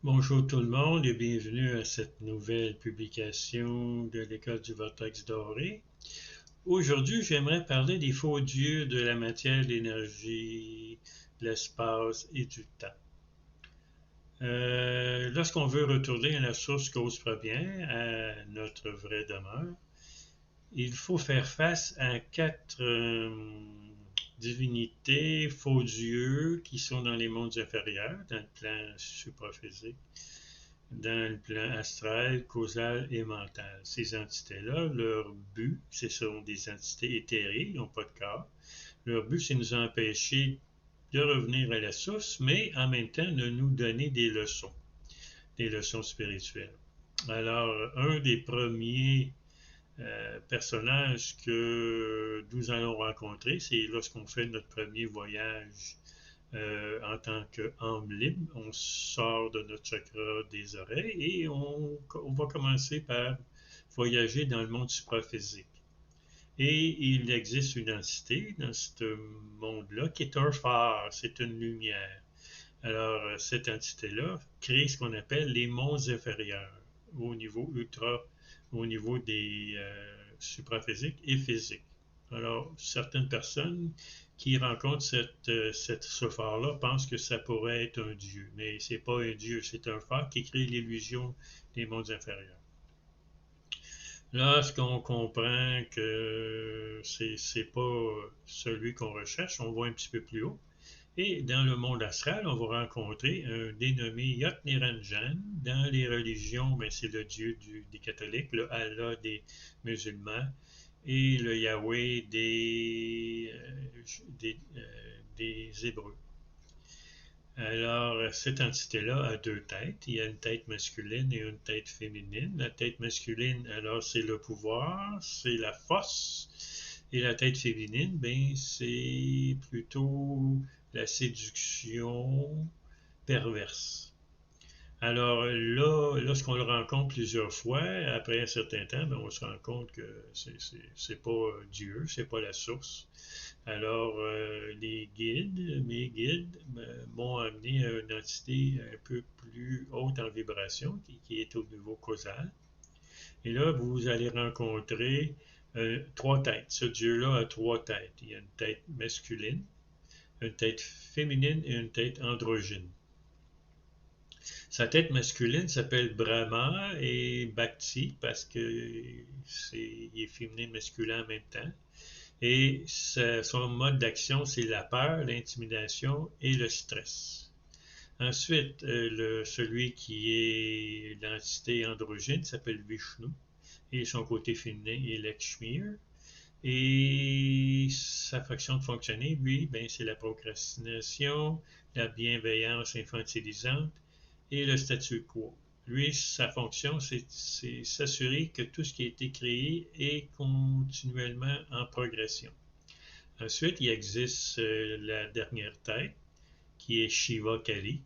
Bonjour tout le monde et bienvenue à cette nouvelle publication de l'École du Vortex doré. Aujourd'hui, j'aimerais parler des faux dieux de la matière, l'énergie, l'espace et du temps. Lorsqu'on veut retourner à la source cause première, à notre vraie demeure, il faut faire face à quatre divinités, faux dieux qui sont dans les mondes inférieurs, dans le plan supraphysique, dans le plan astral, causal et mental. Ces entités-là, leur but, ce sont des entités éthérées, ils n'ont pas de corps. Leur but, c'est de nous empêcher de revenir à la source, mais en même temps de nous donner des leçons spirituelles. Alors, un des premiers personnages que nous allons rencontrer, c'est lorsqu'on fait notre premier voyage en tant qu'âme libre. On sort de notre chakra des oreilles et on va commencer par voyager dans le monde supraphysique. Et il existe une entité dans ce monde-là qui est un phare, c'est une lumière. Alors, cette entité-là crée ce qu'on appelle les mondes inférieurs au niveau au niveau des supraphysiques et physiques. Alors, certaines personnes qui rencontrent ce phare-là pensent que ça pourrait être un dieu, mais c'est pas un dieu, c'est un phare qui crée l'illusion des mondes inférieurs. Lorsqu'on comprend que c'est pas celui qu'on recherche, on va un petit peu plus haut. Et dans le monde astral, on va rencontrer un dénommé Yot Niranjan. Dans les religions, ben, c'est le dieu des catholiques, le Allah des musulmans et le Yahweh des Hébreux. Alors, cette entité-là a deux têtes. Il y a une tête masculine et une tête féminine. La tête masculine, alors, c'est le pouvoir, c'est la force. Et la tête féminine, ben, c'est plutôt la séduction perverse. Alors là, lorsqu'on le rencontre plusieurs fois, après un certain temps, ben, on se rend compte que c'est pas Dieu, c'est pas la source. Alors, mes guides m'ont amené à une entité un peu plus haute en vibration, qui est au niveau causal. Et là, vous allez rencontrer trois têtes. Ce Dieu-là a trois têtes. Il y a une tête masculine, une tête féminine et une tête androgyne. Sa tête masculine s'appelle Brahma et Bhakti parce qu'il est féminin et masculin en même temps. Et son mode d'action, c'est la peur, l'intimidation et le stress. Ensuite, celui qui est l'entité androgyne s'appelle Vishnu et son côté féminin est Lakshmi. Et sa façon de fonctionner, lui, ben, c'est la procrastination, la bienveillance infantilisante et le statu quo. Lui, sa fonction, c'est s'assurer que tout ce qui a été créé est continuellement en progression. Ensuite, il existe la dernière tête, qui est Shiva Kali.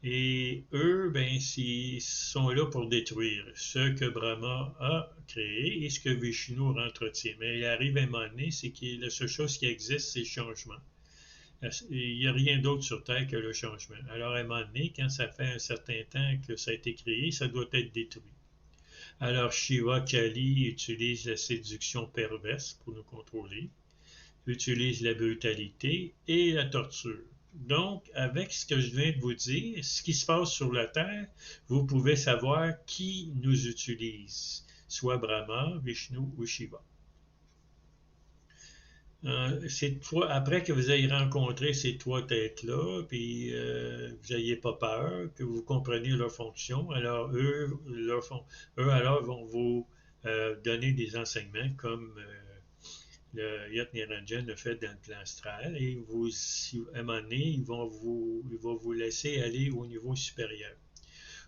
Et eux, ben, ils sont là pour détruire ce que Brahma a créé et ce que Vishnu entretient. Mais il arrive à un moment donné, c'est que la seule chose qui existe, c'est le changement. Il n'y a rien d'autre sur Terre que le changement. Alors, à un moment donné, quand ça fait un certain temps que ça a été créé, ça doit être détruit. Alors, Shiva Kali utilise la séduction perverse pour nous contrôler, utilise la brutalité et la torture. Donc, avec ce que je viens de vous dire, ce qui se passe sur la Terre, vous pouvez savoir qui nous utilise, soit Brahma, Vishnu ou Shiva. Après que vous ayez rencontré ces trois têtes-là, puis vous n'ayez pas peur, que vous compreniez leur fonction, alors eux alors vont vous donner des enseignements comme le Yot Niranjan le fait dans le plan astral, et à un moment donné, ils vont vous laisser aller au niveau supérieur.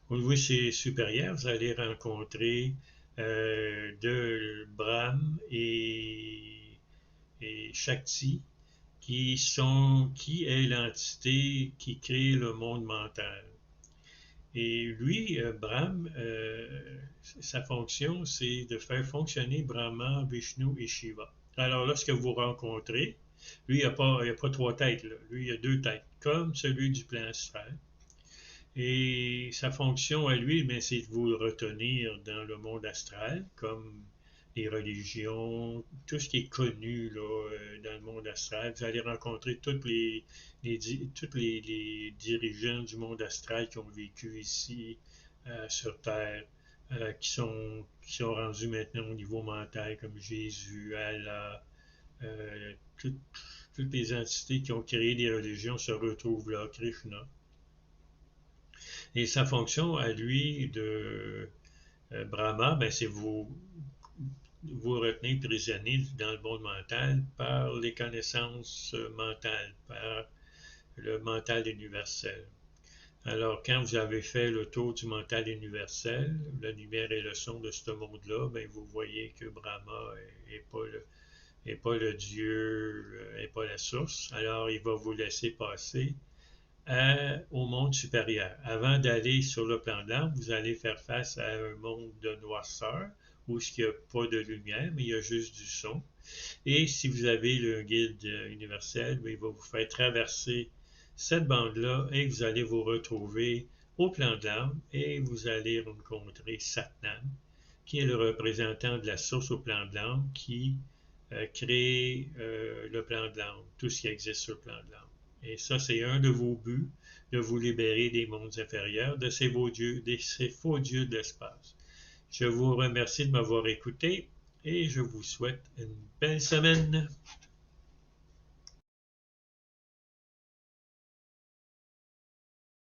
Au niveau supérieur, vous allez rencontrer de Brahm et Shakti, qui est l'entité qui crée le monde mental. Et lui, Brahm, sa fonction, c'est de faire fonctionner Brahma, Vishnu et Shiva. Alors, lorsque vous rencontrez, lui, il n'y a pas trois têtes, là. Lui, il a deux têtes, comme celui du plan astral. Et sa fonction à lui, mais c'est de vous retenir dans le monde astral, comme les religions, tout ce qui est connu là, dans le monde astral. Vous allez rencontrer tous les dirigeants du monde astral qui ont vécu ici sur Terre, qui sont rendus maintenant au niveau mental, comme Jésus, Allah, euh, tout- toutes les entités qui ont créé des religions se retrouvent là, Krishna. Et sa fonction à lui de Brahma, ben, c'est vous retenir prisonnier dans le monde mental par les connaissances mentales, par le mental universel. Alors, quand vous avez fait le tour du mental universel, la lumière et le son de ce monde-là, ben, vous voyez que Brahma est pas le Dieu, n'est pas la source. Alors, il va vous laisser passer au monde supérieur. Avant d'aller sur le plan de l'âme, vous allez faire face à un monde de noirceur où il n'y a pas de lumière, mais il y a juste du son. Et si vous avez le guide universel, il va vous faire traverser cette bande-là et vous allez vous retrouver au plan de l'âme et vous allez rencontrer Satnam, qui est le représentant de la source au plan de l'âme qui crée le plan de l'âme, tout ce qui existe sur le plan de l'âme. Et ça, c'est un de vos buts, de vous libérer des mondes inférieurs, de ces faux dieux de l'espace. Je vous remercie de m'avoir écouté et je vous souhaite une belle semaine.